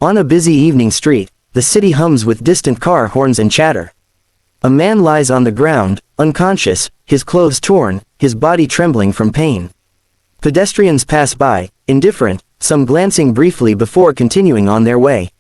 On a busy evening street, the city hums with distant car horns and chatter. A man lies on the ground, unconscious, his clothes torn, his body trembling from pain. Pedestrians pass by, indifferent, some glancing briefly before continuing on their way.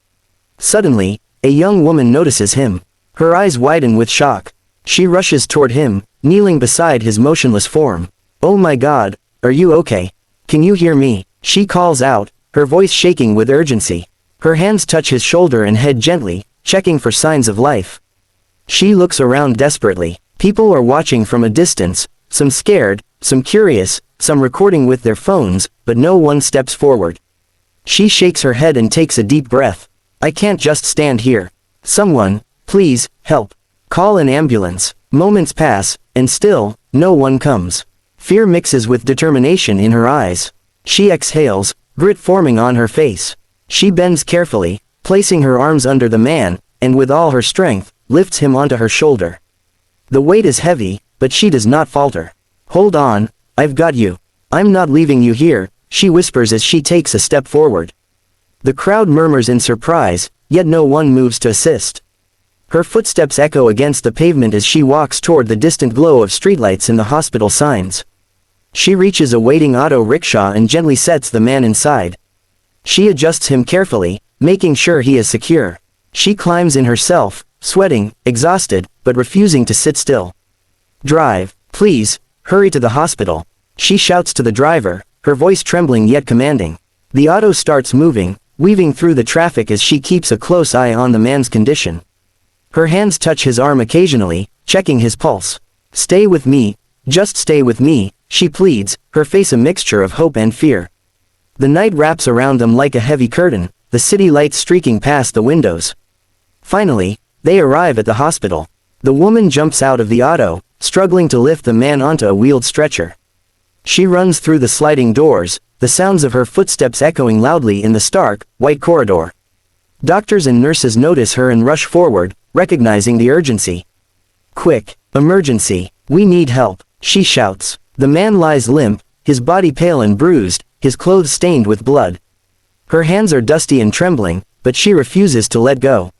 Suddenly, a young woman notices him. Her eyes widen with shock. She rushes toward him, kneeling beside his motionless form. "Oh my God, are you okay? Can you hear me?" she calls out, her voice shaking with urgency. Her hands touch his shoulder and head gently, checking for signs of life. She looks around desperately. People are watching from a distance, some scared, some curious, some recording with their phones, but no one steps forward. She shakes her head and takes a deep breath. "I can't just stand here. Someone, please, help. Call an ambulance." Moments pass, and still, no one comes. Fear mixes with determination in her eyes. She exhales, grit forming on her face. She bends carefully, placing her arms under the man, and with all her strength, lifts him onto her shoulder. The weight is heavy, but she does not falter. "Hold on, I've got you. I'm not leaving you here," she whispers as she takes a step forward. The crowd murmurs in surprise, yet no one moves to assist. Her footsteps echo against the pavement as she walks toward the distant glow of streetlights and the hospital signs. She reaches a waiting auto rickshaw and gently sets the man inside. She adjusts him carefully, making sure he is secure. She climbs in herself, sweating, exhausted, but refusing to sit still. "Drive, please, hurry to the hospital," she shouts to the driver, her voice trembling yet commanding. The auto starts moving, weaving through the traffic as she keeps a close eye on the man's condition. Her hands touch his arm occasionally, checking his pulse. "Stay with me, just stay with me," she pleads, her face a mixture of hope and fear. The night wraps around them like a heavy curtain, the city lights streaking past the windows. Finally, they arrive at the hospital. The woman jumps out of the auto, struggling to lift the man onto a wheeled stretcher. She runs through the sliding doors, the sounds of her footsteps echoing loudly in the stark, white corridor. Doctors and nurses notice her and rush forward, recognizing the urgency. "Quick, emergency, we need help," she shouts. The man lies limp, his body pale and bruised, his clothes stained with blood. Her hands are dusty and trembling, but she refuses to let go.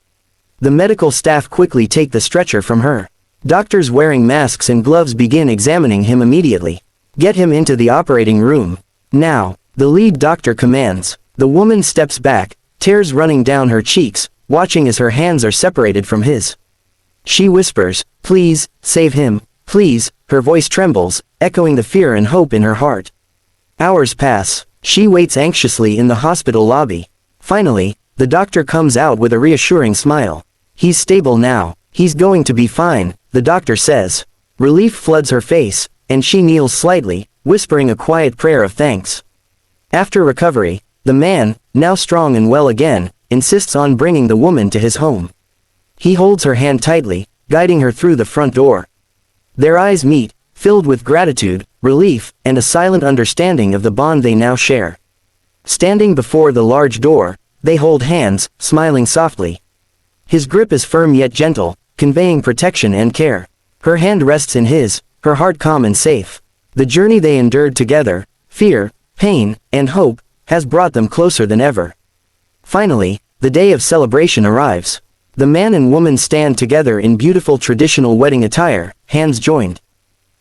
The medical staff quickly take the stretcher from her. Doctors wearing masks and gloves begin examining him immediately. "Get him into the operating room. Now," the lead doctor commands. The woman steps back, tears running down her cheeks, watching as her hands are separated from his. She whispers, "Please, save him, please," her voice trembles, echoing the fear and hope in her heart. Hours pass. She waits anxiously in the hospital lobby. Finally, the doctor comes out with a reassuring smile. "He's stable now. He's going to be fine," the doctor says. Relief floods her face, and she kneels slightly, whispering a quiet prayer of thanks. After recovery, the man, now strong and well again, insists on bringing the woman to his home. He holds her hand tightly, guiding her through the front door. Their eyes meet, filled with gratitude, relief, and a silent understanding of the bond they now share. Standing before the large door, they hold hands, smiling softly. His grip is firm yet gentle, conveying protection and care. Her hand rests in his, her heart calm and safe. The journey they endured together, fear, pain, and hope, has brought them closer than ever. Finally, the day of celebration arrives. The man and woman stand together in beautiful traditional wedding attire, hands joined.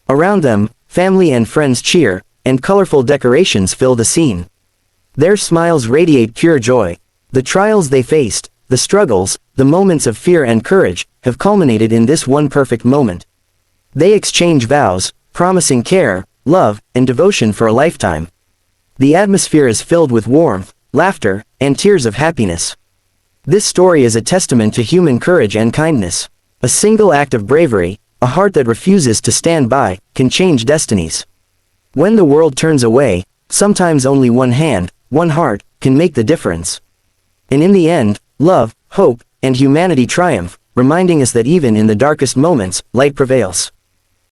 Around them, family and friends cheer, and colorful decorations fill the scene. Their smiles radiate pure joy. The trials they faced, the struggles, the moments of fear and courage, have culminated in this one perfect moment. They exchange vows, promising care, love, and devotion for a lifetime. The atmosphere is filled with warmth, laughter, and tears of happiness. This story is a testament to human courage and kindness. A single act of bravery, a heart that refuses to stand by, can change destinies. When the world turns away, sometimes only one hand, one heart, can make the difference. And in the end, love, hope, and humanity triumph, reminding us that even in the darkest moments, light prevails.